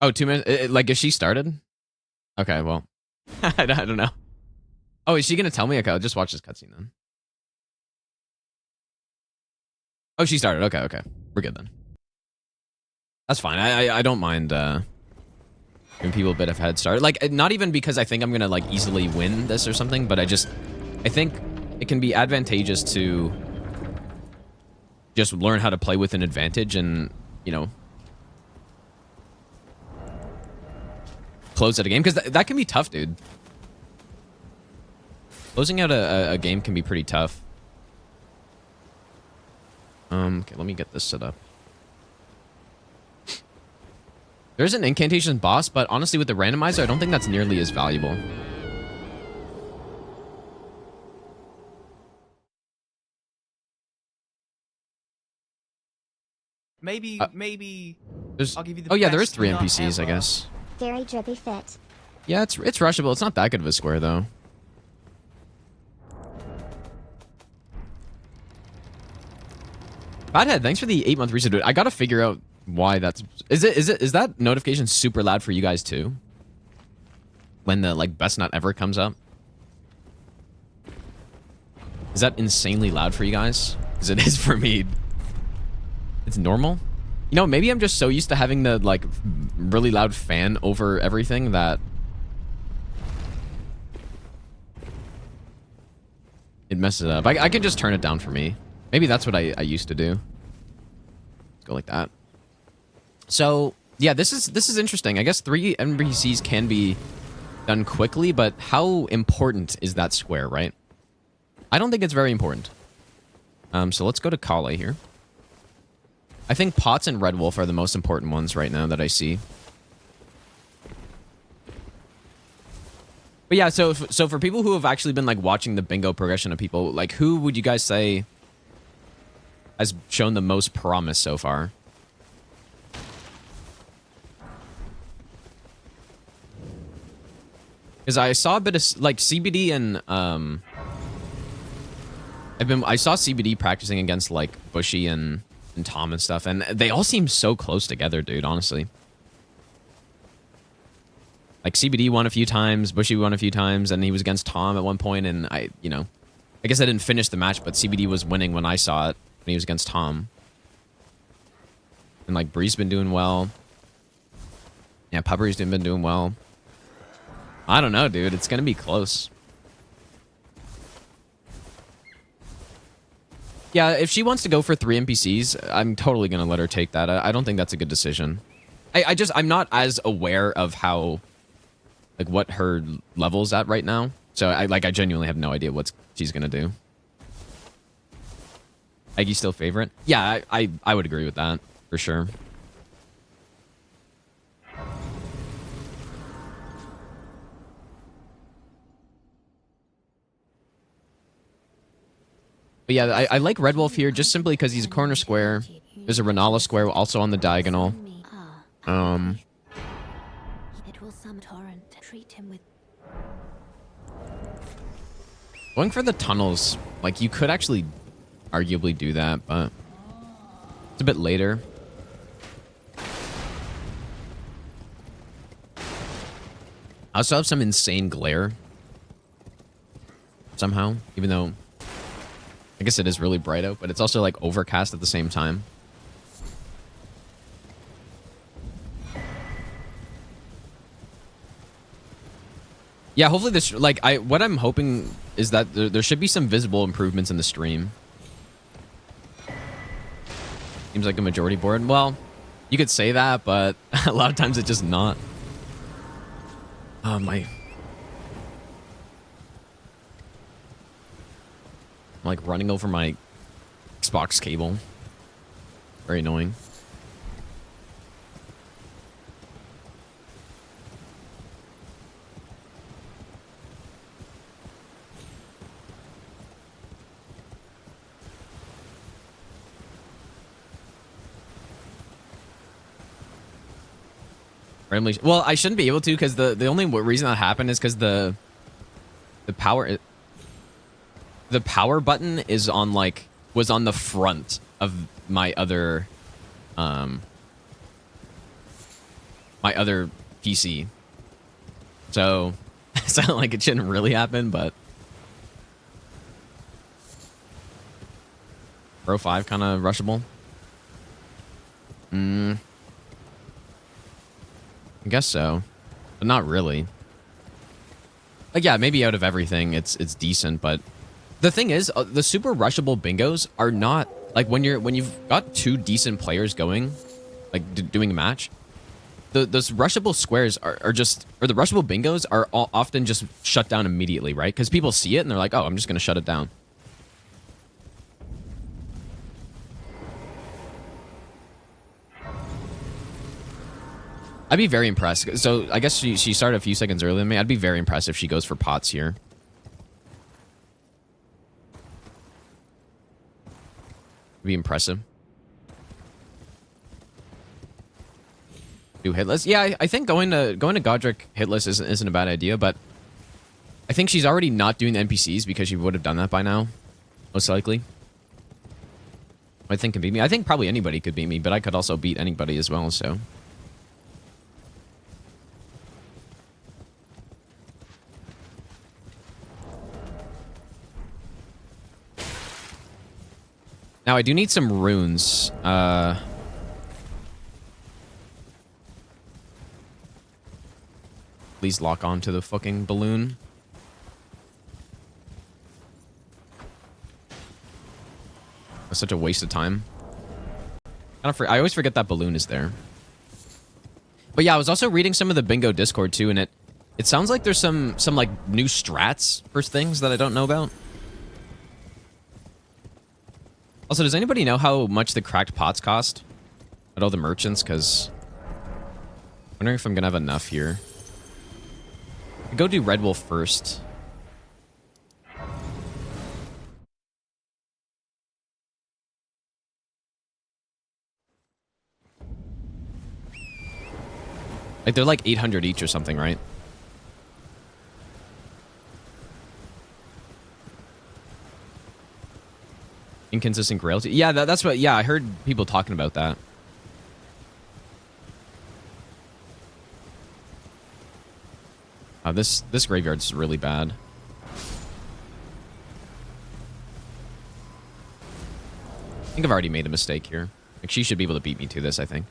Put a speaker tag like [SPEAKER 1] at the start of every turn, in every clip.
[SPEAKER 1] Oh, 2 minutes. Like, is she started? Okay, well, I don't know. Oh, is she gonna tell me? Okay, I'll just watch this cutscene then. Oh, she started. Okay, okay, we're good then. That's fine. I don't mind giving people a bit of head start. Like, not even because I think I'm gonna like easily win this or something, but I think it can be advantageous to just learn how to play with an advantage and, you know, close out a game, because that can be tough, dude. Closing out a game can be pretty tough. Okay, let me get this set up. There's an incantation boss, but honestly, with the randomizer, I don't think that's nearly as valuable.
[SPEAKER 2] Maybe.
[SPEAKER 1] There's,
[SPEAKER 2] I'll give you the
[SPEAKER 1] oh yeah, there is
[SPEAKER 2] best
[SPEAKER 1] 3
[SPEAKER 2] nut
[SPEAKER 1] NPCs, I
[SPEAKER 2] ever.
[SPEAKER 1] guess.
[SPEAKER 3] Very drippy fit.
[SPEAKER 1] Yeah, it's rushable. It's not that good of a square, though. Fathead, thanks for the 8-month reset, dude. I gotta figure out why that's... Is that notification super loud for you guys, too? When the, like, best nut ever comes up? Is that insanely loud for you guys? Because it is for me. It's normal? You know, maybe I'm just so used to having the, like, really loud fan over everything that... it messes it up. I can just turn it down for me. Maybe that's what I used to do. Let's go like that. So, yeah, this is interesting. I guess 3 NPCs can be done quickly, but how important is that square, right? I don't think it's very important. So let's go to Kale here. I think Potts and Red Wolf are the most important ones right now that I see. But yeah, so for people who have actually been like watching the bingo progression of people, like who would you guys say has shown the most promise so far? Because I saw a bit of like CBD and I saw CBD practicing against like Bushy and Tom and stuff, and they all seem so close together, dude, honestly. Like CBD won a few times, Bushy won a few times, and he was against Tom at one point, and I guess I didn't finish the match, but CBD was winning when I saw it, when he was against Tom. And like Bree's been doing well. Yeah, Puppery's been doing well. I don't know, dude. It's gonna be close. Yeah, if she wants to go for 3 NPCs, I'm totally gonna let her take that. I don't think that's a good decision. I'm not as aware of how, like, what her level's at right now. So I genuinely have no idea what she's gonna do. Aggie still favorite? Yeah, I would agree with that for sure. But yeah, I like Red Wolf here just simply because he's a corner square. There's a Renala square also on the diagonal.
[SPEAKER 3] It will summon torrent. Treat him with
[SPEAKER 1] Going for the tunnels, like you could actually arguably do that, but it's a bit later. I also have some insane glare somehow, even though I guess it is really bright out, but it's also like overcast at the same time. Yeah, hopefully this, like, what I'm hoping is that there should be some visible improvements in the stream. Seems like a majority board. Well, you could say that, but a lot of times it's just not. Oh, my. I'm like running over my Xbox cable. Very annoying. Randomly, well, I shouldn't be able to because the only reason that happened is because the power button is on was on the front of my other my other PC. So, it sounded like it shouldn't really happen, but... Pro 5 kind of rushable. I guess so. But not really. Like, yeah, maybe out of everything, it's decent, but... The thing is, the super rushable bingos are not... Like, when you've got 2 decent players going, like, doing a match... Those rushable squares are just... Or the rushable bingos are often just shut down immediately, right? Because people see it and they're like, oh, I'm just going to shut it down. I'd be very impressed. So I guess she started a few seconds earlier than me. I'd be very impressed if she goes for pots here. It'd be impressive. Do hitless? Yeah, I think going to Godric hitless isn't a bad idea, but I think she's already not doing the NPCs because she would have done that by now, most likely. I think can beat me. I think probably anybody could beat me, but I could also beat anybody as well, so. Now I do need some runes. Please lock onto the fucking balloon. That's such a waste of time. I always forget that balloon is there. But yeah, I was also reading some of the bingo Discord too, and it sounds like there's some like new strats for things that I don't know about. Also, does anybody know how much the cracked pots cost at all the merchants? Because I'm wondering if I'm gonna have enough here. I'll go do Red Wolf first. Like they're like 800 each or something, right? Inconsistent grailty. Yeah, that's what. Yeah, I heard people talking about that. This graveyard's really bad. I think I've already made a mistake here. Like she should be able to beat me to this, I think.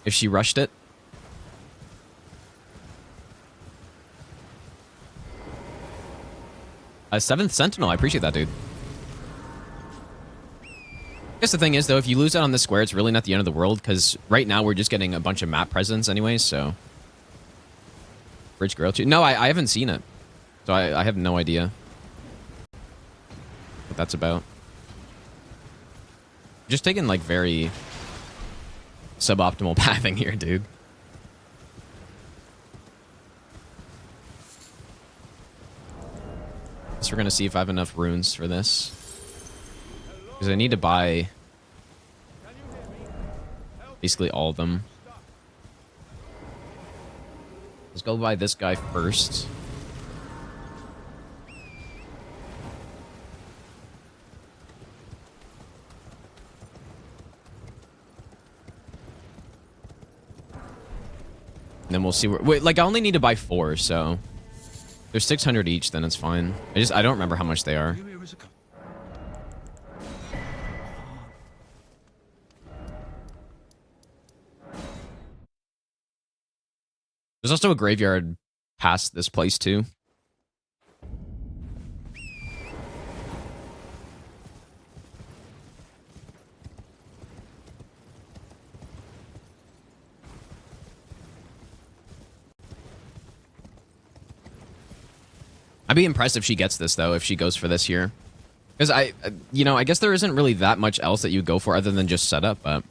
[SPEAKER 1] If she rushed it. 7th Sentinel, I appreciate that, dude. I guess the thing is, though, if you lose out on this square, it's really not the end of the world, because right now we're just getting a bunch of map presents anyway, so... Bridge Grail 2. No, I haven't seen it. So I have no idea what that's about. Just taking, like, very suboptimal pathing here, dude. Guess we're gonna see if I have enough runes for this. Because I need to buy basically all of them. Let's go buy this guy first. And then we'll see where... Wait, like I only need to buy 4, so... There's 600 each, then it's fine. I don't remember how much they are. There's also a graveyard past this place, too. I'd be impressed if she gets this, though, if she goes for this here. Because you know, I guess there isn't really that much else that you go for other than just setup, but...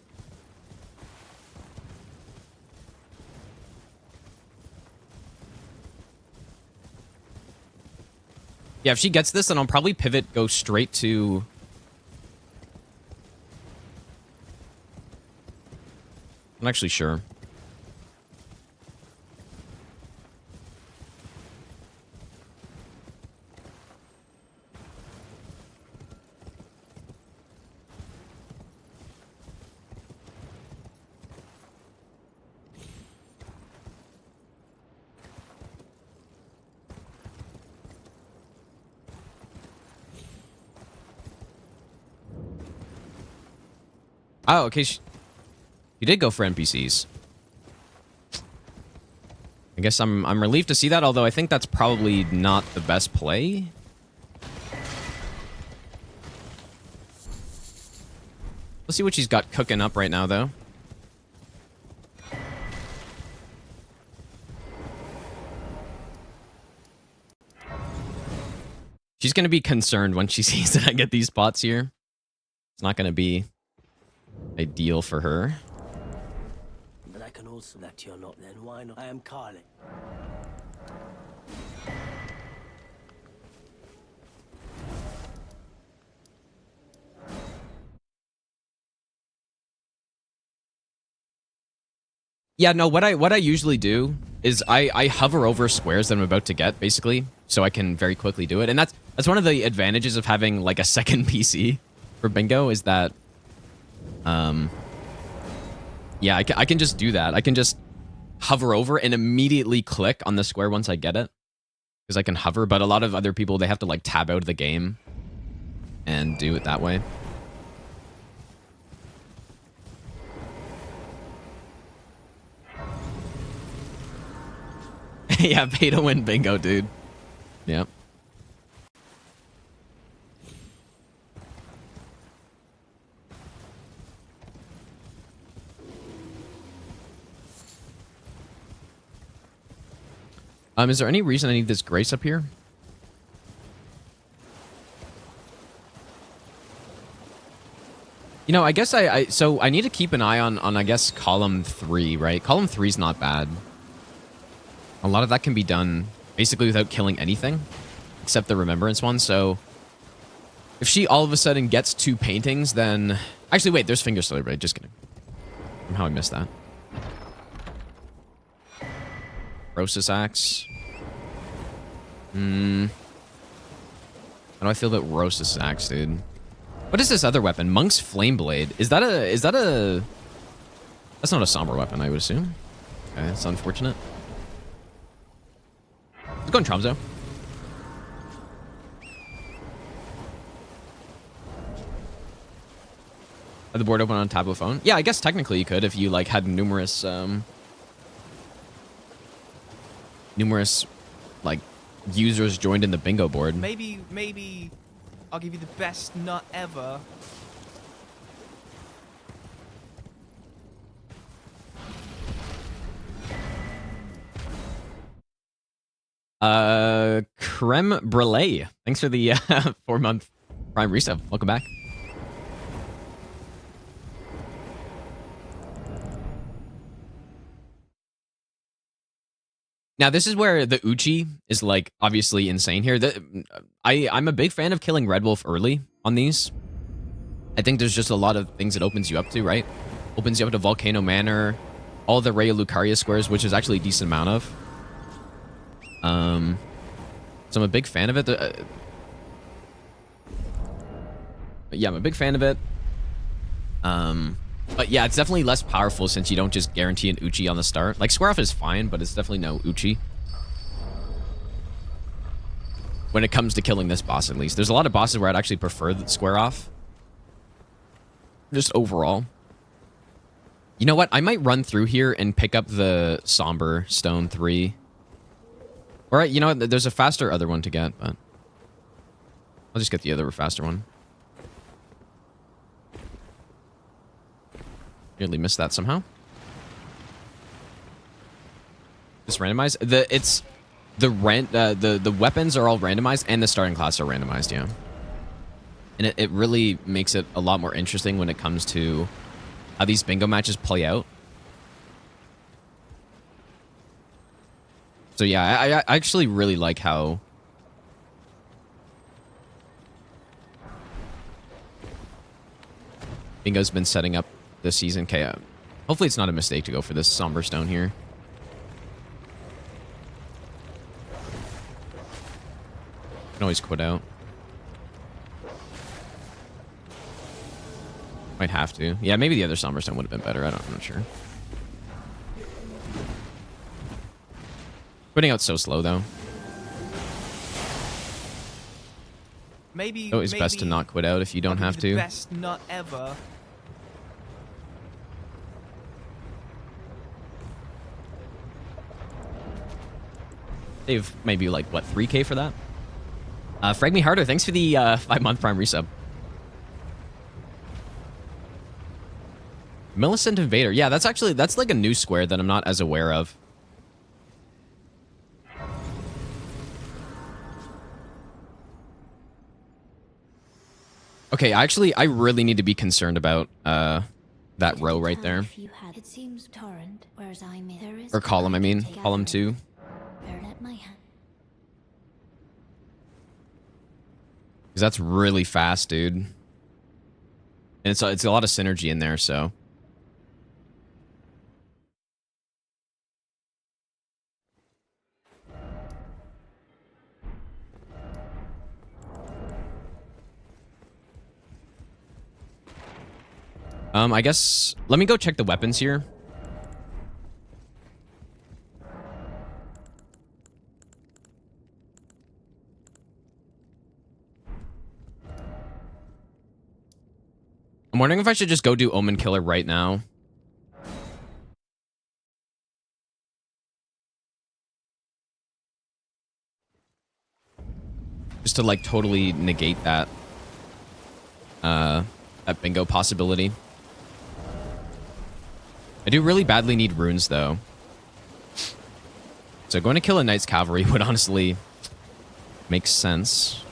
[SPEAKER 1] Yeah, if she gets this, then I'll probably pivot, go straight to... I'm not actually sure. Oh, okay. You did go for NPCs. I guess I'm relieved to see that, although I think that's probably not the best play. Let's see what she's got cooking up right now, though. She's going to be concerned when she sees that I get these pots here. It's not going to be ideal for her.
[SPEAKER 4] But I can also that you're not then. Why not? I am Carly.
[SPEAKER 1] Yeah, no, what I usually do is I hover over squares that I'm about to get, basically, so I can very quickly do it. And that's one of the advantages of having like a second PC for bingo is that yeah, I can just do that. I can just hover over and immediately click on the square once I get it. Because I can hover, but a lot of other people, they have to like tab out of the game and do it that way. Yeah, pay to win bingo, dude. Yep. Is there any reason I need this grace up here? You know, I guess so I need to keep an eye on I guess column 3, right? Column 3 is not bad. A lot of that can be done basically without killing anything except the remembrance one. So if she all of a sudden gets 2 paintings, then actually wait, there's finger slurry, just kidding. Somehow I missed that. Rosis axe. How do I feel about Rosis axe, dude? What is this other weapon? Monk's flame blade. Is that a that's not a somber weapon, I would assume. Okay, that's unfortunate. Let's go in Tromso. Had the board open on tablet phone? Yeah, I guess technically you could if you like had numerous like users joined in the bingo board.
[SPEAKER 2] Maybe I'll give you the best nut ever.
[SPEAKER 1] Creme brulee. Thanks for the 4-month Prime resub. Welcome back. Now, this is where the Uchi is, like, obviously insane here. I'm a big fan of killing Red Wolf early on these. I think there's just a lot of things it opens you up to, right? Opens you up to Volcano Manor, all the Raya Lucaria squares, which is actually a decent amount of. So I'm a big fan of it. Yeah, I'm a big fan of it. But yeah, it's definitely less powerful since you don't just guarantee an Uchi on the start. Like, Square Off is fine, but it's definitely no Uchi. When it comes to killing this boss, at least. There's a lot of bosses where I'd actually prefer the Square Off. Just overall. You know what? I might run through here and pick up the Somber Stone 3. Or, you know what? There's a faster other one to get, but I'll just get the other faster one. Nearly missed that somehow. Just randomized. The weapons are all randomized and the starting class are randomized, yeah. And it really makes it a lot more interesting when it comes to how these bingo matches play out. So yeah, I actually really like how bingo's been setting up this season. Okay, hopefully it's not a mistake to go for this Somber Stone here. Can always quit out. Might have to. Yeah, maybe the other Somber Stone would have been better. I'm not sure. Quitting out so slow, though.
[SPEAKER 2] Maybe
[SPEAKER 1] So it's best to not quit out if you don't have to.
[SPEAKER 2] Best nut ever.
[SPEAKER 1] Save maybe like, what, 3K for that? Frag me harder. Thanks for the 5-month Prime resub. Millicent Invader. Yeah, that's like a new square that I'm not as aware of. Okay, actually, I really need to be concerned about that row right there.
[SPEAKER 3] It seems torrent, whereas there is
[SPEAKER 1] Or column, I mean. Column 2.
[SPEAKER 3] Let my hand.
[SPEAKER 1] Because that's really fast, dude. And it's a lot of synergy in there, so. I guess, let me go check the weapons here. I'm wondering if I should just go do Omen Killer right now. Just to, like, totally negate that, that bingo possibility. I do really badly need runes, though. So going to kill a Knight's Cavalry would honestly make sense.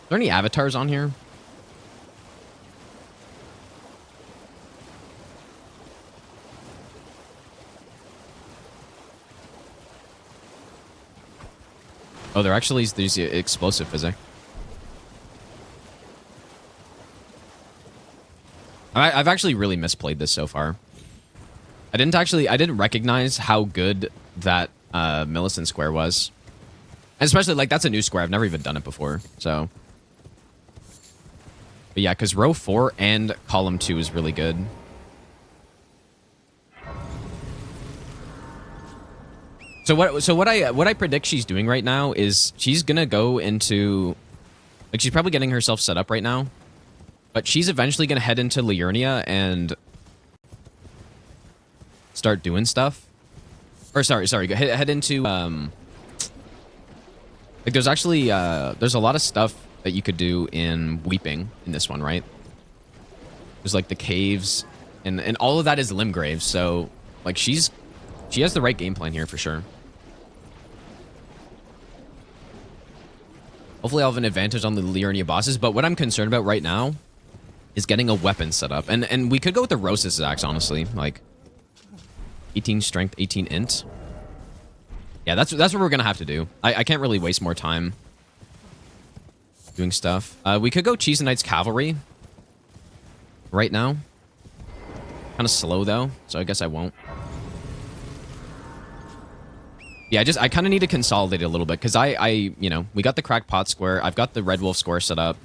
[SPEAKER 1] Are there any avatars on here? Oh, there actually is these explosive physics. I've actually really misplayed this so far. I didn't recognize how good that Millicent square was. And especially, like, that's a new square. I've never even done it before, so. But yeah, because row 4 and column 2 is really good. So what I predict she's doing right now is she's gonna go into, like, she's probably getting herself set up right now, but she's eventually gonna head into Liurnia and start doing stuff. Or sorry, head into like, there's actually there's a lot of stuff that you could do in Weeping in this one, right? There's like the caves and all of that is Limgrave, so like she has the right game plan here for sure. Hopefully I'll have an advantage on the Liurnia bosses, but what I'm concerned about right now is getting a weapon set up. And we could go with the Rosis axe, honestly. Like 18 strength, 18 int. Yeah, that's what we're gonna have to do. I can't really waste more time doing stuff. We could go Cheese and Knight's Cavalry right now. Kind of slow though, so I guess I won't. Yeah, I kind of need to consolidate it a little bit because you know, we got the Crackpot square. I've got the Red Wolf square set up.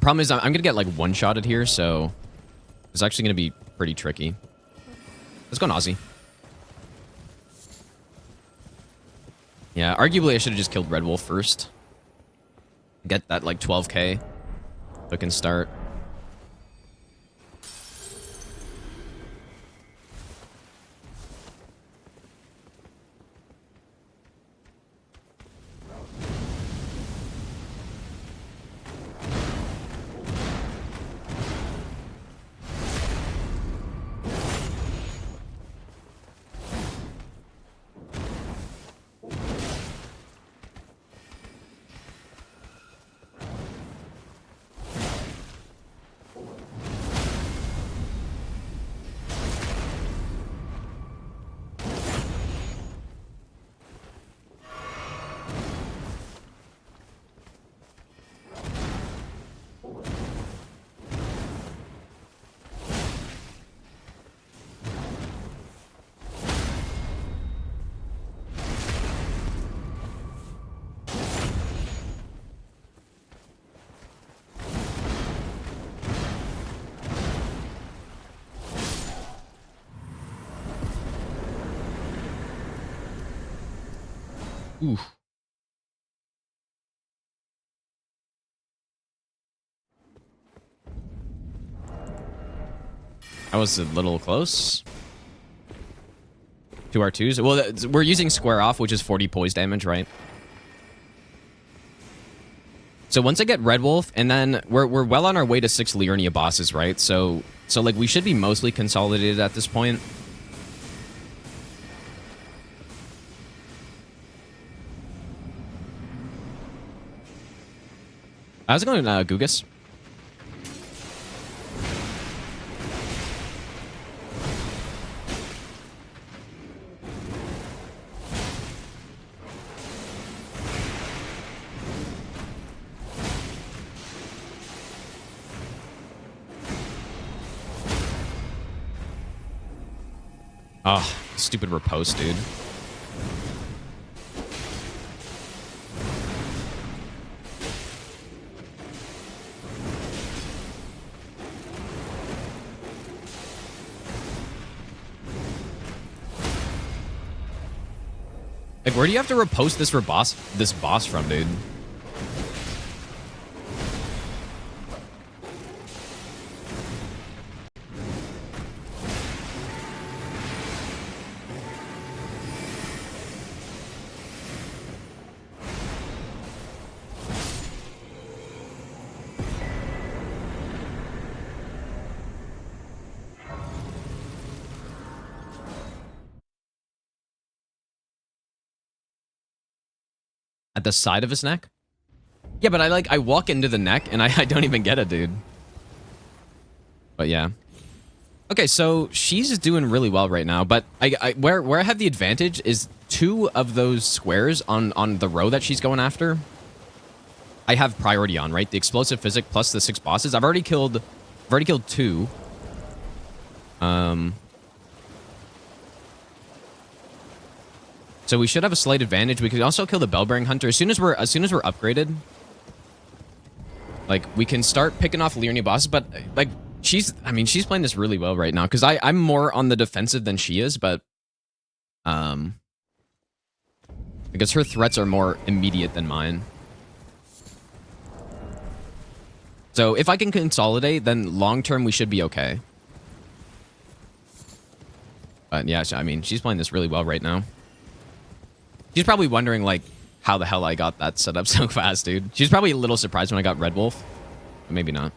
[SPEAKER 1] Problem is I'm gonna get like one-shotted here, so it's actually gonna be pretty tricky. Let's go Nazi. Yeah, arguably I should have just killed Red Wolf first. Get that like 12k. So I can start. Oof. That was a little close. 2 R2s. Well, we're using square off, which is 40 poise damage, right? So once I get Red Wolf, and then we're well on our way to 6 Liurnia bosses, right? So like we should be mostly consolidated at this point. How's it going, Gugus? Oh, stupid riposte, dude. Like, where do you have to riposte this boss from, dude? At the side of his neck? Yeah, but I walk into the neck and I don't even get it, dude. But yeah. Okay, so she's doing really well right now, but where I have the advantage is 2 of those squares on the row that she's going after. I have priority on, right? The explosive physic plus the 6 bosses. I've already killed 2. So we should have a slight advantage. We could also kill the Bellbearing Hunter as soon as we're upgraded. Like, we can start picking off Liurnia bosses, but like she's playing this really well right now because I'm more on the defensive than she is, but because her threats are more immediate than mine. So if I can consolidate, then long term we should be okay. But yeah, I mean, she's playing this really well right now. She's probably wondering, like, how the hell I got that set up so fast, dude. She's probably a little surprised when I got Red Wolf. But maybe not.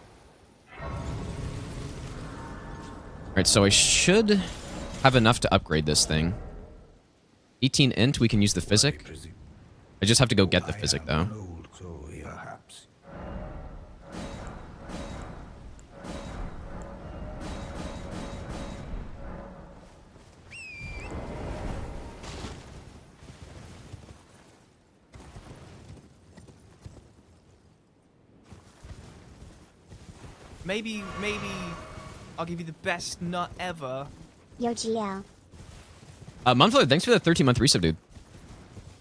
[SPEAKER 1] Alright, so I should have enough to upgrade this thing. 18 int, we can use the physic. I just have to go get the physic, though.
[SPEAKER 2] Maybe I'll give you the best nut ever.
[SPEAKER 3] Yo, GL.
[SPEAKER 1] Monflower, thanks for the 13-month resub, dude.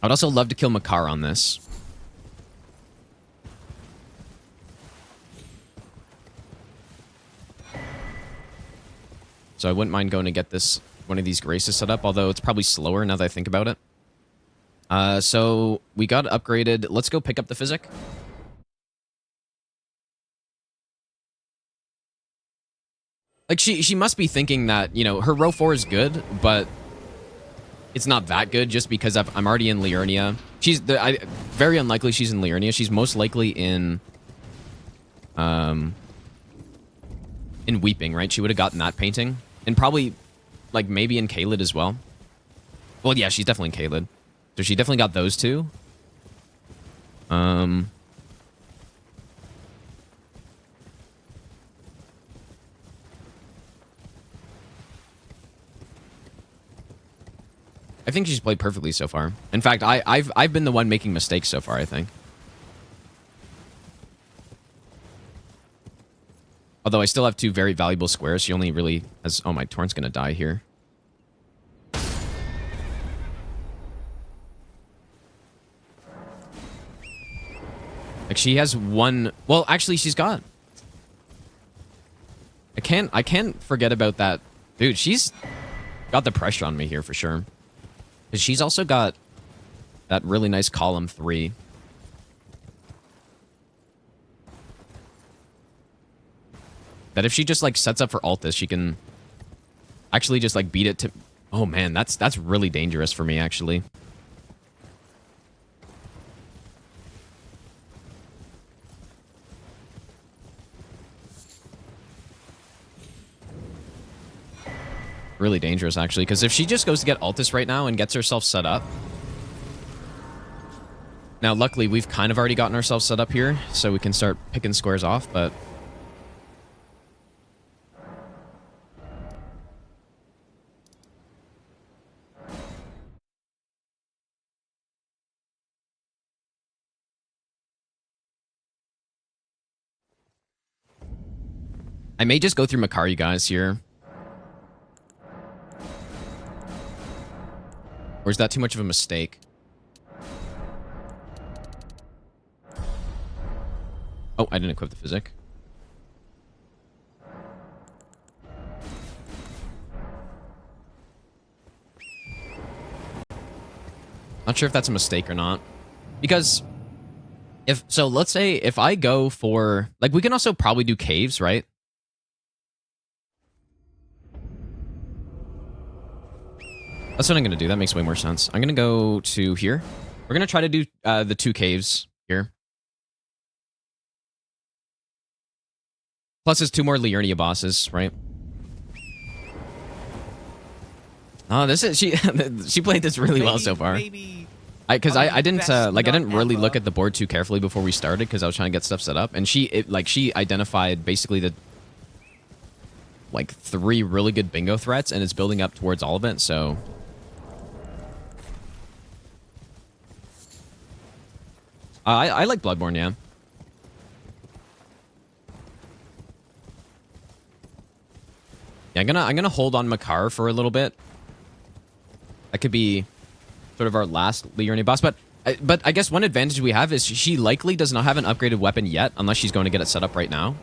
[SPEAKER 1] I would also love to kill Makar on this. So I wouldn't mind going to get this one of these graces set up, although it's probably slower now that I think about it. So we got upgraded. Let's go pick up the physic. Like, she must be thinking that, you know, her row 4 is good, but it's not that good just because I'm already in Liurnia. Very unlikely she's in Liurnia. She's most likely in Weeping, right? She would have gotten that painting. And probably, like, maybe in Caelid as well. Well, yeah, she's definitely in Caelid. So she definitely got those 2. I think she's played perfectly so far. In fact, I've been the one making mistakes so far, I think. Although I still have 2 very valuable squares. She only really has... Oh, my Torrent's gonna die here. Like, she has 1... Well, actually, she's got... I can't forget about that. Dude, she's got the pressure on me here for sure. Because she's also got that really nice column 3. That if she just, like, sets up for Altus, she can actually just, like, beat it to... Oh man, that's really dangerous for me actually. Really dangerous actually, because if she just goes to get Altus right now and gets herself set up. Now, luckily, we've kind of already gotten ourselves set up here, so we can start picking squares off, but... I may just go through Makari, guys, here. Or is that too much of a mistake? Oh, I didn't equip the physic. Not sure if that's a mistake or not. Because so let's say if I go for, like, we can also probably do caves, right? That's what I'm going to do. That makes way more sense. I'm going to go to here. We're going to try to do the 2 caves here. Plus, there's 2 more Liurnia bosses, right? Oh, this is she played this really well so far. Because I didn't I didn't really look at the board too carefully before we started because I was trying to get stuff set up, and she identified basically the 3 really good bingo threats, and it's building up towards all of it. So I like Bloodborne, yeah. Yeah, I'm gonna hold on Makar for a little bit. That could be sort of our last Liurnia boss, but I guess one advantage we have is she likely does not have an upgraded weapon yet, unless she's going to get it set up right now.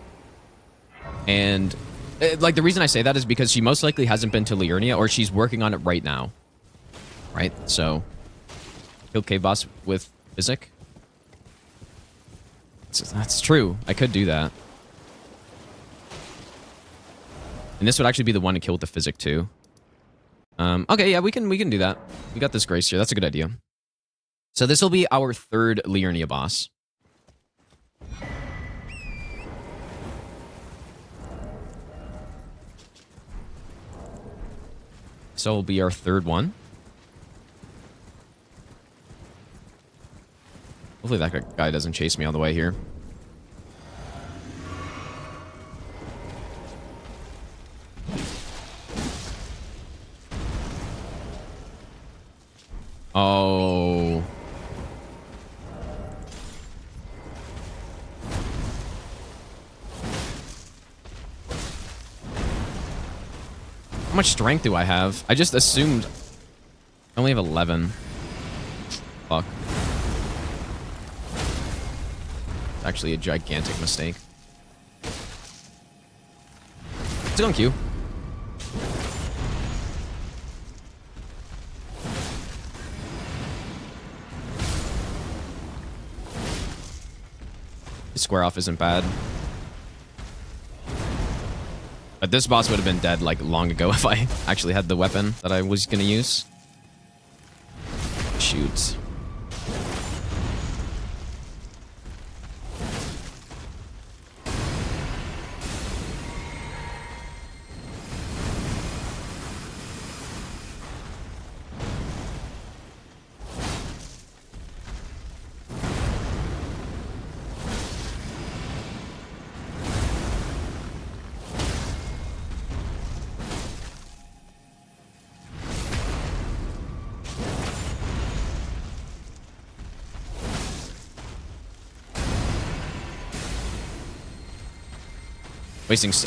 [SPEAKER 1] And the reason I say that is because she most likely hasn't been to Liurnia, or she's working on it right now. Right? So, kill cave boss with physic. That's true. I could do that. And this would actually be the one to kill with the physic too. Okay, yeah, we can do that. We got this grace here. That's a good idea. So this will be our 3rd Liurnia boss. So will be our 3rd one. Hopefully that guy doesn't chase me all the way here. Oh. How much strength do I have? I just assumed I only have 11. Fuck. It's actually a gigantic mistake. Let's go on Q. Square off isn't bad. But this boss would have been dead long ago if I actually had the weapon that I was gonna use. Shoot.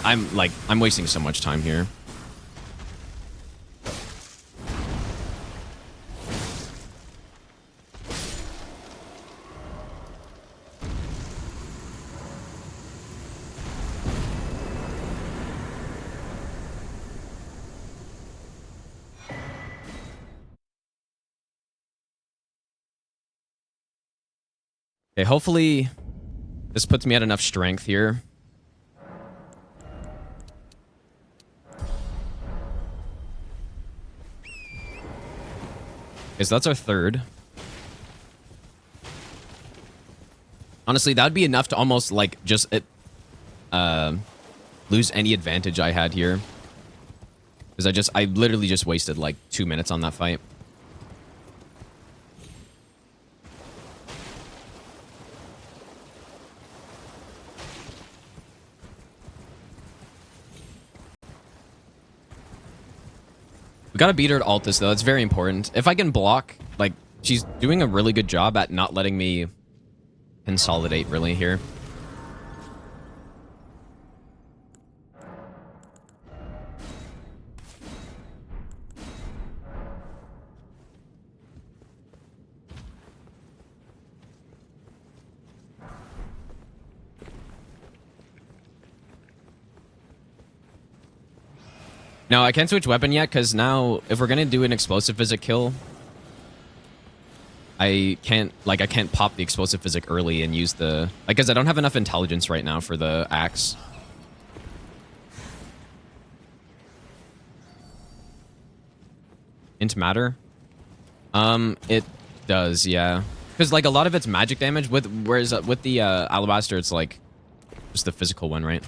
[SPEAKER 1] I'm wasting so much time here. Okay, hopefully this puts me at enough strength here. Okay, so that's our third. Honestly, that would be enough to almost, like, just lose any advantage I had here. Because I literally just wasted, like, 2 minutes on that fight. We gotta beat her at Altus, though. It's very important. If I can block, like, she's doing a really good job at not letting me consolidate, really, here. No, I can't switch weapon yet, because now, if we're gonna do an explosive physic kill, I can't pop the explosive physic early and use the... Like, because I don't have enough intelligence right now for the axe. Int matter? It does, yeah. Because, like, a lot of it's magic damage, whereas with the alabaster, it's, like, just the physical one, right?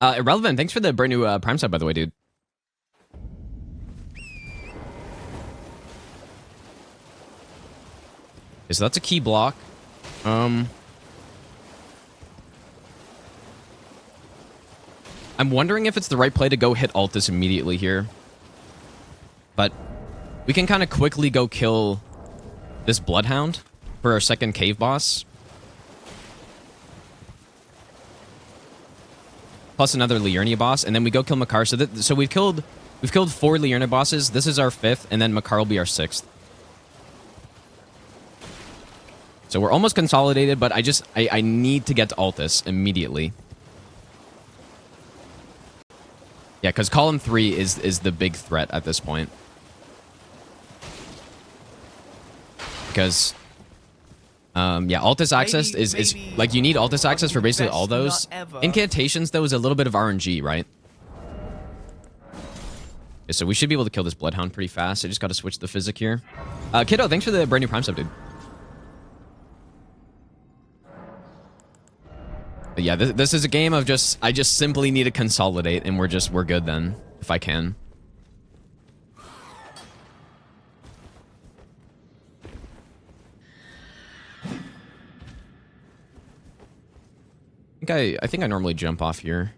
[SPEAKER 1] Irrelevant, thanks for the brand new Prime sub, by the way, dude. Okay, so that's a key block. I'm wondering if it's the right play to go hit Altus immediately here. But we can kind of quickly go kill this Bloodhound for our second cave boss. Plus another Liurnia boss, and then we go kill Makar. So we've killed 4 Liurnia bosses. This is our 5th, and then Makar will be our 6th. So we're almost consolidated, but I need to get to Altus immediately. Yeah, because column 3 is the big threat at this point. Because yeah, Altus access is like, you need Altus access for basically all those. Incantations, though, is a little bit of RNG, right? Okay, so we should be able to kill this Bloodhound pretty fast. I just got to switch the physic here. Kiddo, thanks for the brand new Prime sub, dude. But yeah, this is a game of I just simply need to consolidate, and we're good then, if I can. I think I normally jump off here.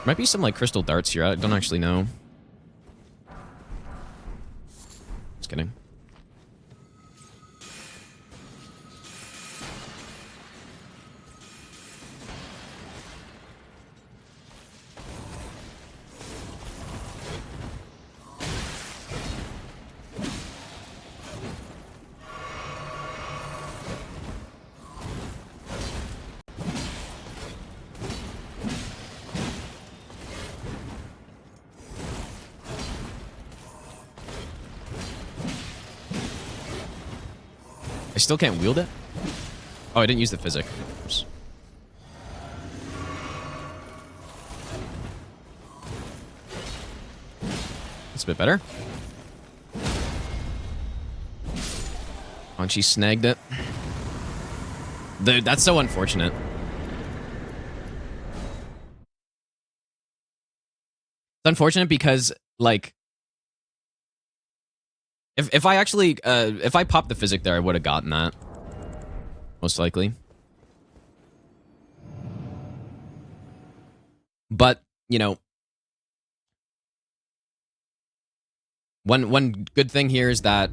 [SPEAKER 1] Might be some, like, crystal darts here. I don't actually know. Just kidding. I still can't wield it? Oh, I didn't use the physic. Oops. That's a bit better. Oh, and she snagged it. Dude, that's so unfortunate. It's unfortunate because, like, if I actually, if I popped the physic there, I would have gotten that. Most likely. But, you know, one good thing here is that,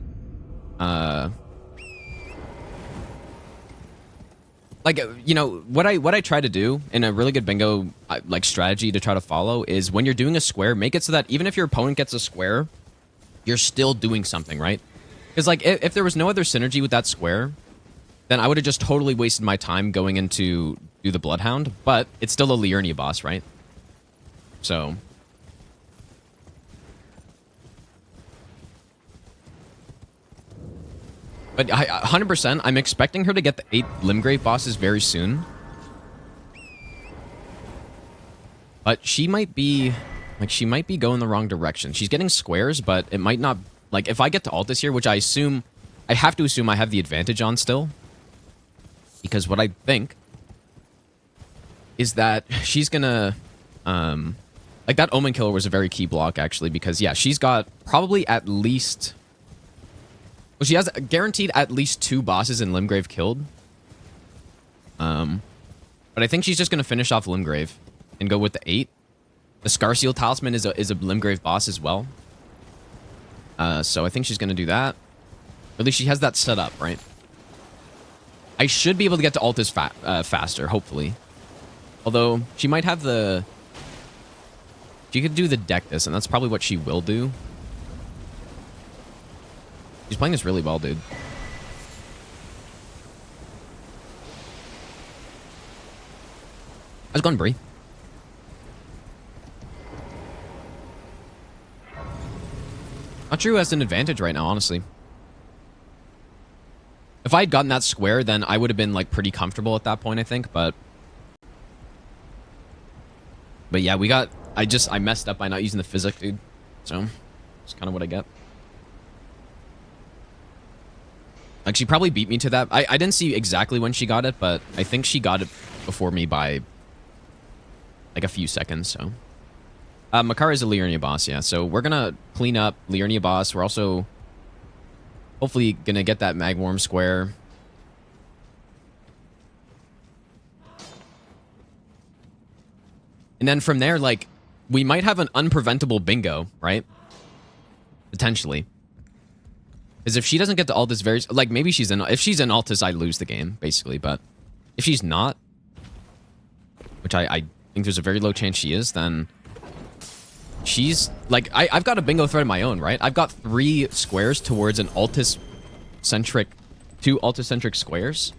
[SPEAKER 1] like, you know, what I try to do in a really good bingo, like, strategy to try to follow is when you're doing a square, make it so that even if your opponent gets a square, you're still doing something, right? Because, like, if there was no other synergy with that square, then I would have just totally wasted my time going into do the Bloodhound, but it's still a Liurnia boss, right? So... But 100%, I'm expecting her to get the 8 Limgrave bosses very soon. But she might be... Like, she might be going the wrong direction. She's getting squares, but it might not... Like, if I get to ult this here, which I assume... I have to assume I have the advantage on still. Because what I think... is that she's gonna... like, that Omen Killer was a very key block, actually, because, yeah, she's got probably at least... Well, she has guaranteed at least 2 bosses in Limgrave killed. But I think she's just going to finish off Limgrave and go with the 8. The Scarseal Talisman is a Limgrave boss as well. So I think she's going to do that. Or at least she has that set up, right? I should be able to get to Altus faster, hopefully. Although, she might have the... She could do the deck this, and that's probably what she will do. She's playing this really well, dude. How's it going, Bree? Not sure who has an advantage right now, honestly. If I had gotten that square, then I would have been, like, pretty comfortable at that point, I think, but... But yeah, we got... I messed up by not using the physic, dude. So, it's kind of what I get. Like, she probably beat me to that. I didn't see exactly when she got it, but I think she got it before me by, like, a few seconds, so. Makara is a Liurnia boss, yeah. So we're gonna clean up Liurnia boss. We're also hopefully gonna get that Magworm square. And then from there, like, we might have an unpreventable bingo, right? Potentially. Because if she doesn't get to Altus very... Like, maybe she's in... If she's in Altus, I lose the game, basically. But if she's not, which I think there's a very low chance she is, then she's... Like, I've got a bingo thread of my own, right? I've got 3 squares towards an Altus-centric... 2 Altus-centric squares.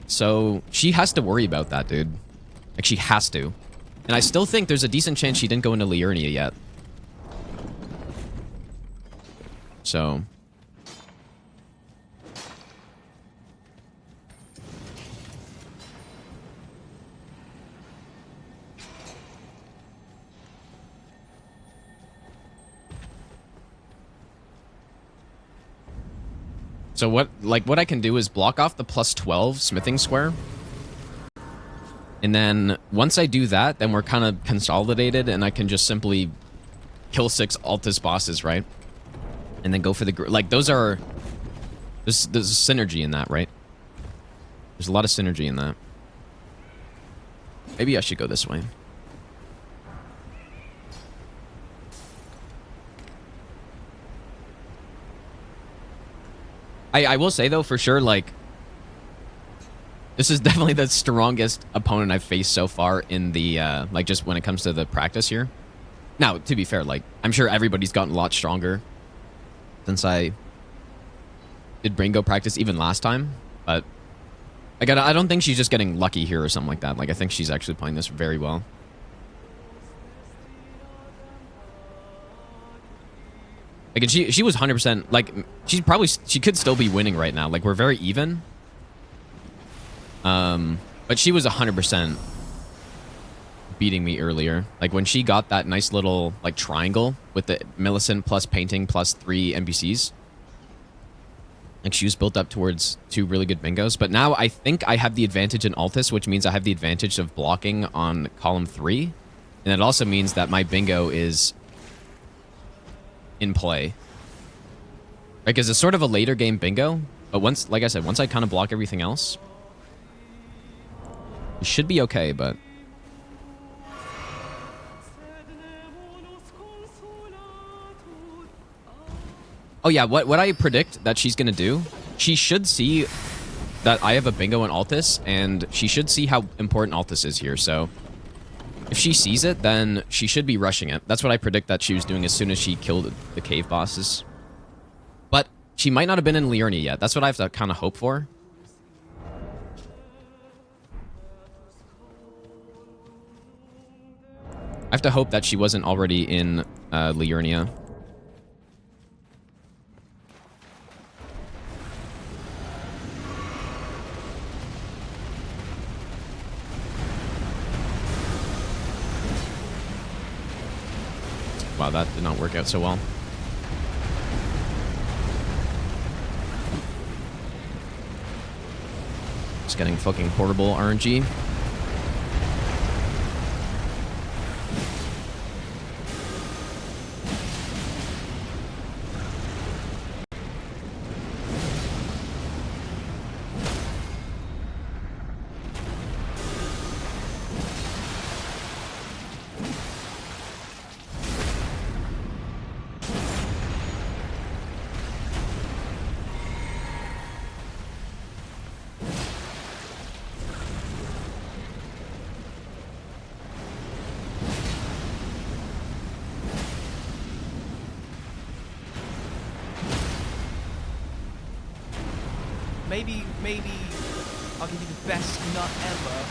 [SPEAKER 1] So she has to worry about that, dude. Like, she has to. And I still think there's a decent chance she didn't go into Liurnia yet. So... So what I can do is block off the +12 smithing square. And then once I do that, then we're kind of consolidated and I can just simply kill 6 Altus bosses, right? And then go for the... Like, those are... There's a synergy in that, right? There's a lot of synergy in that. Maybe I should go this way. I will say, though, for sure, like... This is definitely the strongest opponent I've faced so far in the, like, just when it comes to the practice here. Now, to be fair, like, I'm sure everybody's gotten a lot stronger since I did Bringo practice even last time, but I don't think she's just getting lucky here or something like that. Like, I think she's actually playing this very well. Like, and she was 100%, like, she could still be winning right now. Like, we're very even. But she was 100% beating me earlier. Like, when she got that nice little, like, triangle with the Millicent plus painting plus 3 NPCs. Like, she was built up towards 2 really good bingos. But now I think I have the advantage in Altus, which means I have the advantage of blocking on column 3. And it also means that my bingo is in play. Right? Because it's sort of a later game bingo. But once, like I said, once I kind of block everything else, it should be okay, but... Oh yeah, what I predict that she's gonna do, she should see that I have a bingo in Altus, and she should see how important Altus is here, so... If she sees it, then she should be rushing it. That's what I predict that she was doing as soon as she killed the cave bosses. But she might not have been in Liurnia yet. That's what I have to kind of hope for. I have to hope that she wasn't already in Liurnia. Wow, that did not work out so well. Just getting fucking horrible RNG.
[SPEAKER 2] Maybe I'll give you the best nut ever.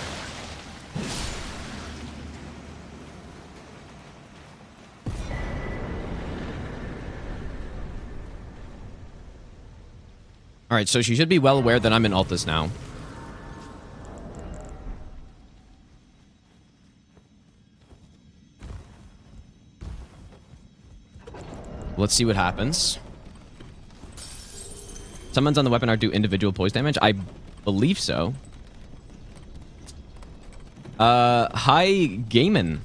[SPEAKER 1] Alright, so she should be well aware that I'm in Altus now. Let's see what happens. Summons on the weapon art do individual poise damage? I believe so. Hi, Gaiman.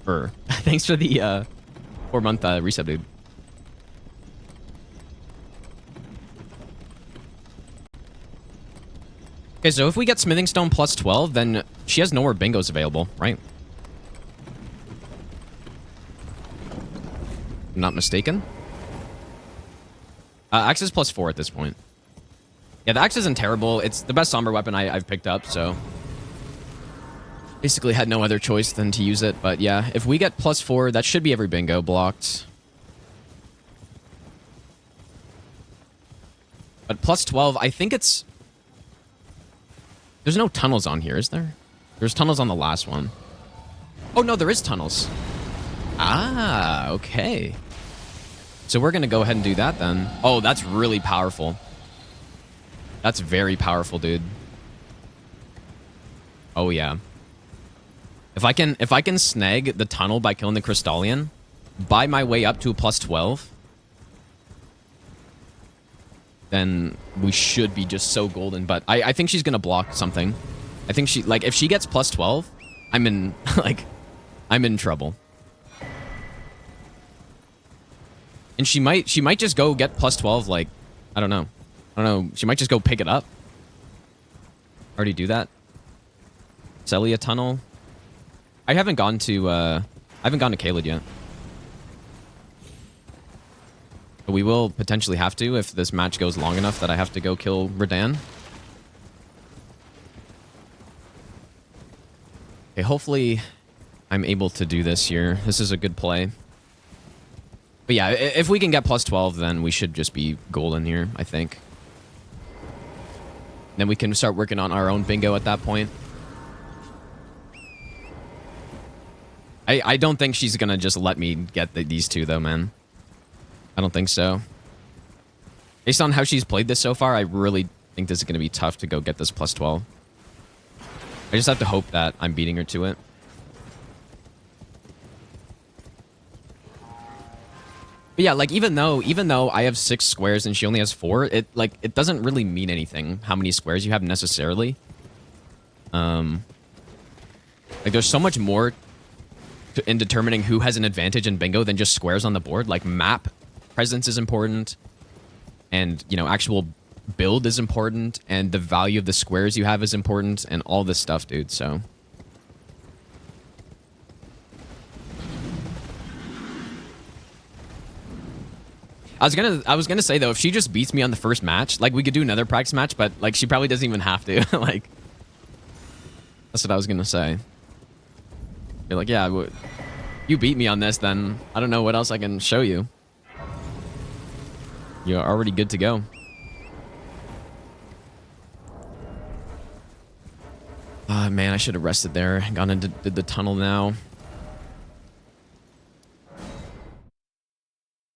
[SPEAKER 1] Thanks for the 4-month reset, dude. Okay, so if we get Smithing Stone plus 12, then she has no more bingos available, right? I'm not mistaken. Axe is plus 4 at this point. Yeah, the axe isn't terrible. It's the best somber weapon I've picked up, so... Basically had no other choice than to use it, but yeah. If we get plus 4, that should be every bingo blocked. But plus 12, I think it's... There's no tunnels on here, is there? There's tunnels on the last one. Oh, no, there is tunnels. Ah, okay. So we're going to go ahead and do that then. Oh, that's really powerful. That's very powerful, dude. Oh, yeah. If I can snag the tunnel by killing the Crystallian, buy my way up to a plus 12, then we should be just so golden. But I think she's going to block something. I think she, like, if she gets plus 12, I'm in, like, I'm in trouble. And she might just go get plus 12, like, I don't know. She might just go pick it up. Already do that. Celia Tunnel. I haven't gone to Caelid yet. But we will potentially have to if this match goes long enough that I have to go kill Radan. Okay, hopefully I'm able to do this here. This is a good play. But yeah, if we can get plus 12, then we should just be golden here, I think. Then we can start working on our own bingo at that point. I don't think she's going to just let me get these two, though, man. I don't think so. Based on how she's played this so far, I really think this is going to be tough to go get this plus 12. I just have to hope that I'm beating her to it. But yeah, like even though I have 6 squares and she only has 4, it doesn't really mean anything how many squares you have necessarily. Like there's so much more in determining who has an advantage in bingo than just squares on the board. Like map presence is important, and you know, actual build is important, and the value of the squares you have is important, and all this stuff, dude. So I was gonna say though, if she just beats me on the first match, like we could do another practice match, but like she probably doesn't even have to. Like that's what I was gonna say. You're like, yeah, you beat me on this, then I don't know what else I can show you. You're already good to go. Ah, man, I should have rested there. Gone into did the tunnel now.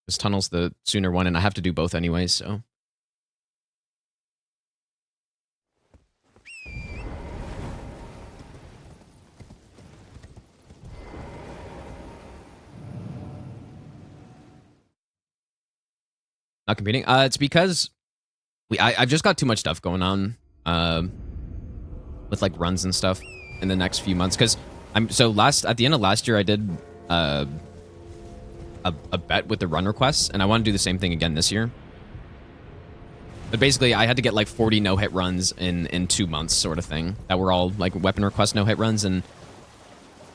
[SPEAKER 1] This tunnel's the sooner one, and I have to do both anyways, so. Not competing? It's because I've just got too much stuff going on with like runs and stuff in the next few months. Because at the end of last year I did a bet with the run requests, and I want to do the same thing again this year. But basically, I had to get like 40 no-hit runs in 2 months, sort of thing. That were all like weapon request no-hit runs, and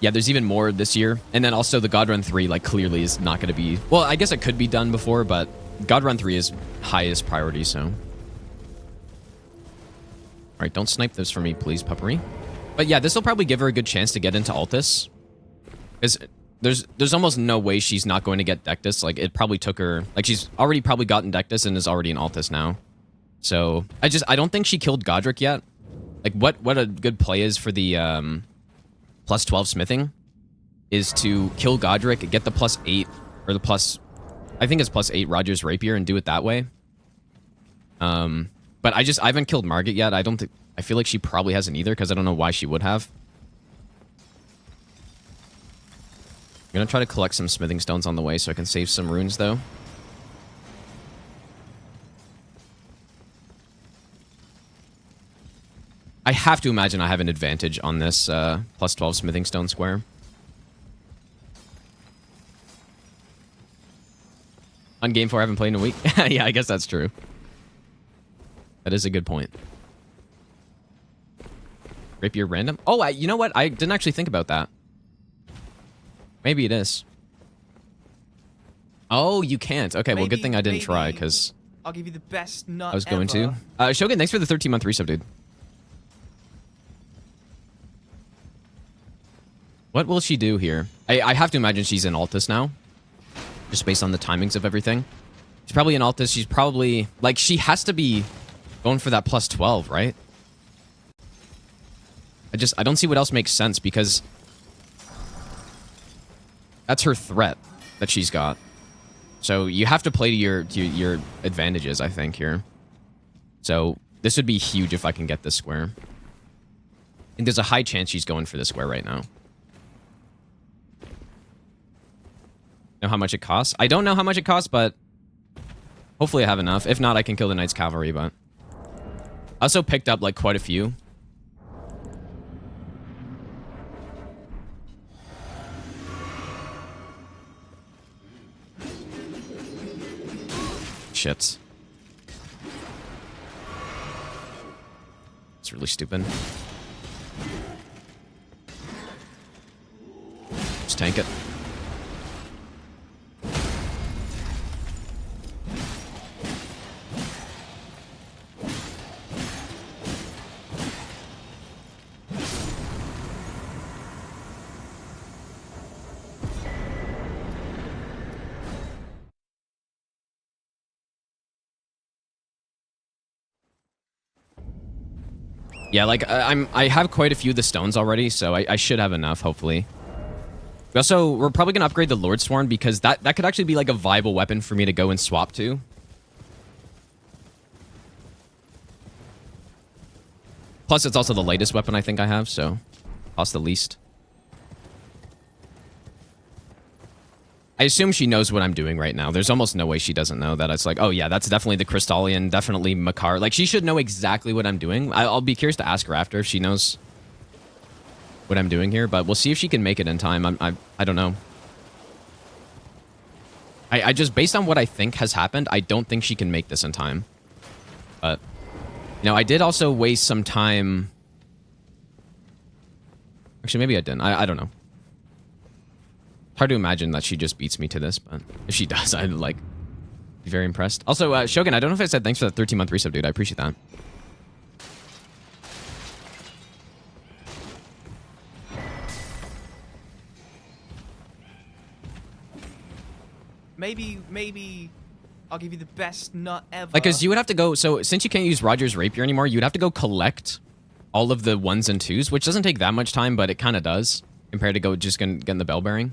[SPEAKER 1] yeah, there's even more this year. And then also the God Run 3, like clearly is not going to be. Well, I guess it could be done before, but God Run 3 is highest priority. So, all right, don't snipe this for me, please, Puppery. But yeah, this will probably give her a good chance to get into Altus, because there's almost no way she's not going to get Dectus. Like, it probably took her... Like, she's already probably gotten Dectus and is already in Altus now. So, I don't think she killed Godric yet. Like, what a good play is for the plus 12 smithing is to kill Godric, get the plus 8, or the plus... I think it's plus 8 Roger's Rapier, and do it that way. But I haven't killed Margit yet. I feel like she probably hasn't either, because I don't know why she would have. I'm gonna try to collect some smithing stones on the way so I can save some runes, though. I have to imagine I have an advantage on this plus 12 smithing stone square. On game 4, I haven't played in a week. Yeah, I guess that's true. That is a good point. Rapier random? Oh, you know what? I didn't actually think about that. Maybe it is. Oh, you can't. Okay, well, good thing I didn't try, because
[SPEAKER 2] I'll give you the best nut
[SPEAKER 1] I was going
[SPEAKER 2] ever.
[SPEAKER 1] to. Shogun, thanks for the 13-month resub, dude. What will she do here? I have to imagine she's in Altus now, just based on the timings of everything. She's probably in Altus. She's probably... Like, she has to be going for that plus 12, right? I don't see what else makes sense, because that's her threat that she's got. So you have to play to your advantages, I think, here. So this would be huge if I can get this square. And there's a high chance she's going for this square right now. Know how much it costs? I don't know how much it costs, but hopefully I have enough. If not, I can kill the Knight's Cavalry, but I also picked up like quite a few. Shit. It's really stupid. Just tank it. Yeah, like I have quite a few of the stones already, so I should have enough, hopefully. We're probably gonna upgrade the Lord Sworn, because that could actually be like a viable weapon for me to go and swap to. Plus, it's also the latest weapon I think I have, so cost the least. I assume she knows what I'm doing right now. There's almost no way she doesn't know that. It's like, oh yeah, that's definitely the Crystallian, definitely Makar. Like, she should know exactly what I'm doing. I'll be curious to ask her after if she knows what I'm doing here, but we'll see if she can make it in time. I don't know. I just, based on what I think has happened, I don't think she can make this in time. But, you know, I did also waste some time. Actually, maybe I didn't. I don't know. Hard to imagine that she just beats me to this, but if she does, I'd like be very impressed. Also, Shogun, I don't know if I said thanks for the 13-month resub, dude. I appreciate that.
[SPEAKER 2] Maybe I'll give you the best nut ever.
[SPEAKER 1] Like, cause you would have to go. So since you can't use Roger's rapier anymore, you'd have to go collect all of the 1s and 2s, which doesn't take that much time, but it kind of does compared to just getting the bell bearing.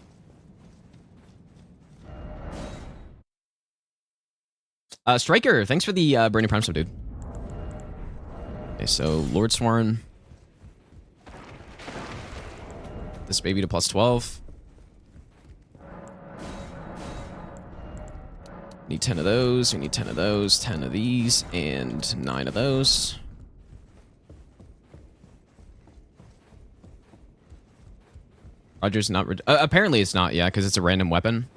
[SPEAKER 1] Striker, thanks for the Burning Prime sub, dude. Okay, so Lord Sworn. This baby to plus 12. Need 10 of those. We need 10 of those, 10 of these, and 9 of those. Roger's not... apparently it's not, yeah, because it's a random weapon.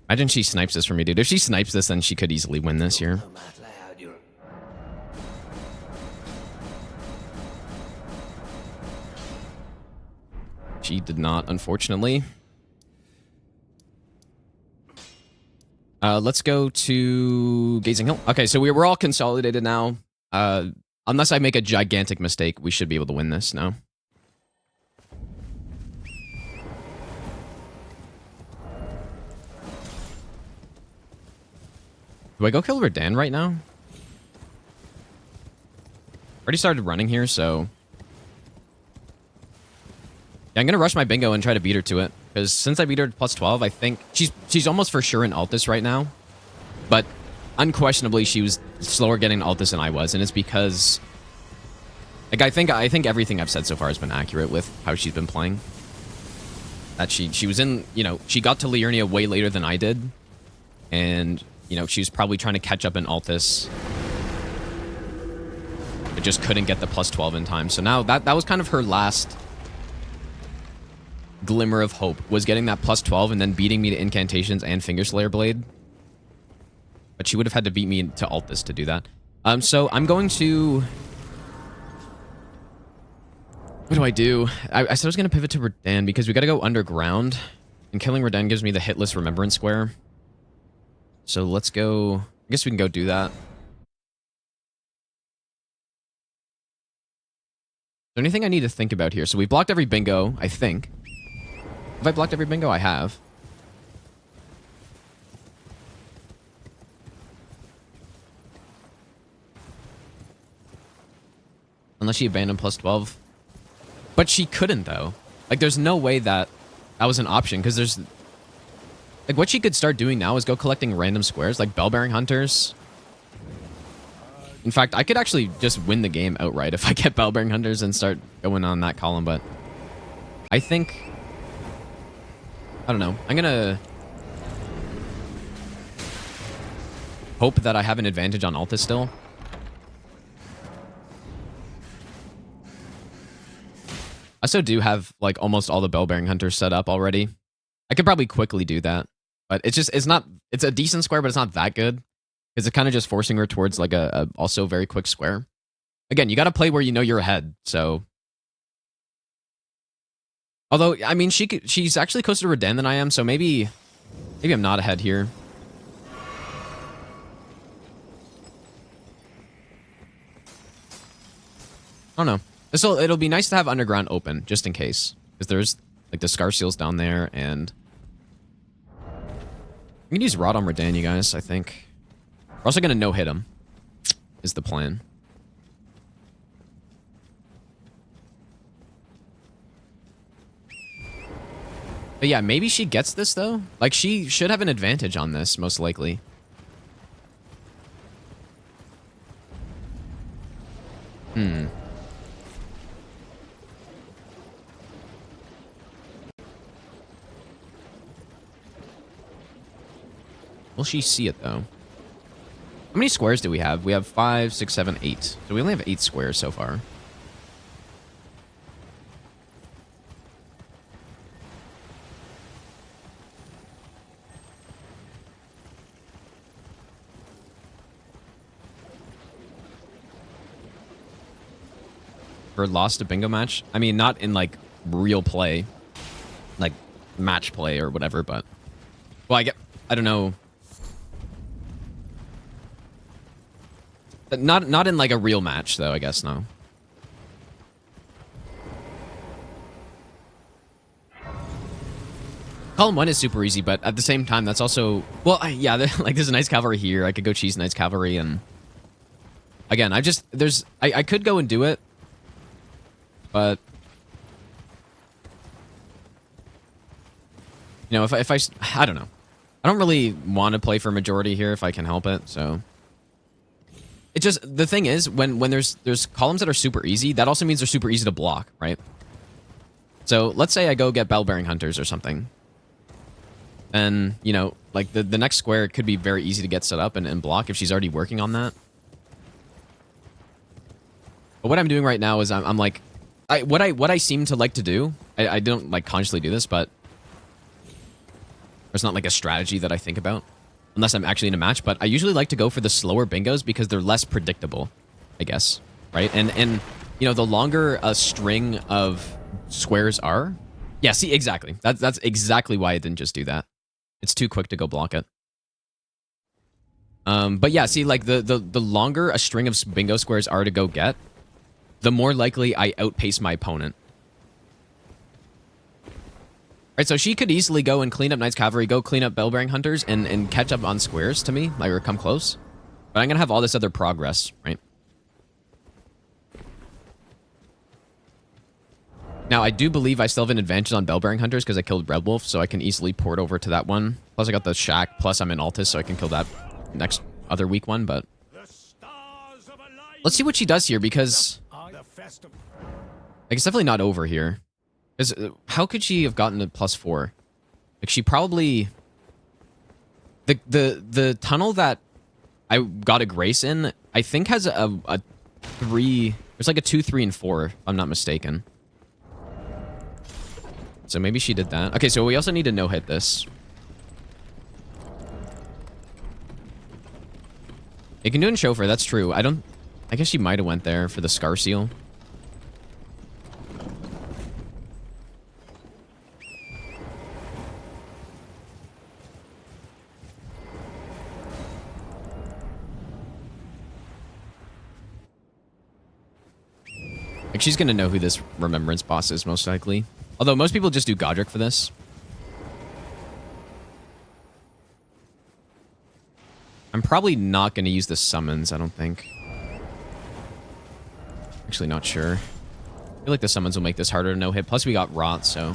[SPEAKER 1] Imagine she snipes this for me, dude. If she snipes this, then she could easily win this here. She did not, unfortunately. Let's go to Gazing Hill. Okay, so we're all consolidated now. Unless I make a gigantic mistake, we should be able to win this now. Do I go kill Radan right now? Already started running here, so... Yeah, I'm gonna rush my bingo and try to beat her to it. Because since I beat her to plus 12, I think... She's almost for sure in Altus right now. But unquestionably, she was slower getting Altus than I was. And it's because... Like, I think everything I've said so far has been accurate with how she's been playing. That she was in... You know, she got to Liurnia way later than I did. And... You know, she was probably trying to catch up in Altus. But just couldn't get the plus 12 in time. So now that was kind of her last glimmer of hope. Was getting that plus 12 and then beating me to Incantations and Fingerslayer Blade. But she would have had to beat me to Altus to do that. So I'm going to... What do I do? I said I was going to pivot to Radan because we got to go underground. And killing Radan gives me the hitless Remembrance Square. So let's go... I guess we can go do that. Is there anything I need to think about here? So we blocked every bingo, I think. Have I blocked every bingo? I have. Unless she abandoned plus 12. But she couldn't, though. Like, there's no way that was an option, because there's... Like, what she could start doing now is go collecting random squares, like Bell-Bearing Hunters. In fact, I could actually just win the game outright if I get Bell-Bearing Hunters and start going on that column, but... I think... I don't know. I'm gonna... hope that I have an advantage on Altus still. I also do have, like, almost all the Bell-Bearing Hunters set up already. I could probably quickly do that. But it's just, it's a decent square, but it's not that good. Because it's kind of just forcing her towards, like, a also very quick square. Again, you got to play where you know you're ahead, so... Although, I mean, she's actually closer to Radan than I am, so maybe I'm not ahead here. I don't know. It'll be nice to have Underground open, just in case. Because there's, like, the Scar Seals down there, and... I'm gonna use Rod on Radan, you guys, I think. We're also gonna no-hit him, is the plan. But yeah, maybe she gets this, though. Like, she should have an advantage on this, most likely. Will she see it, though? How many squares do we have? We have 5, 6, 7, 8. So we only have 8 squares so far. For lost a bingo match? I mean, not in, like, real play. Like, match play or whatever, but... Well, I don't know. But not in, like, a real match, though, I guess, no. Column 1 is super easy, but at the same time, that's also... Well, yeah, like, there's a Knights Cavalry here. I could go cheese Knights Cavalry, and... Again, I could go and do it, but... You know, if I don't know. I don't really want to play for majority here if I can help it, so... It just, the thing is, when there's columns that are super easy, that also means they're super easy to block, right? So, let's say I go get Bell-Bearing Hunters or something. And, you know, like, the next square could be very easy to get set up and block if she's already working on that. But what I'm doing right now is I'm like... what I seem to like to do, I don't, like, consciously do this, but... There's not, like, a strategy that I think about. Unless I'm actually in a match, but I usually like to go for the slower bingos because they're less predictable, I guess, right? And you know, the longer a string of squares are... Yeah, see, exactly. That's exactly why I didn't just do that. It's too quick to go block it. But yeah, see, like, the longer a string of bingo squares are to go get, the more likely I outpace my opponent. Right, so she could easily go and clean up Knights Cavalry, go clean up Bell-Bearing Hunters, and catch up on squares to me, like, or come close. But I'm gonna have all this other progress, right? Now, I do believe I still have an advantage on Bell-Bearing Hunters because I killed Red Wolf, so I can easily port over to that one. Plus, I got the Shack, plus I'm in Altus, so I can kill that next other weak one, but... Let's see what she does here, because... Like, it's definitely not over here. How could she have gotten a +4? Like, she probably... The tunnel that I got a Grace in, I think has a 3... There's like a 2, 3, and 4, if I'm not mistaken. So maybe she did that. Okay, so we also need to no-hit this. You can do it in Chauffeur, that's true. I guess she might have went there for the Scar Seal. Like, she's gonna know who this Remembrance boss is, most likely. Although, most people just do Godric for this. I'm probably not gonna use the summons, I don't think. Actually, not sure. I feel like the summons will make this harder to no-hit. Plus, we got Rot, so...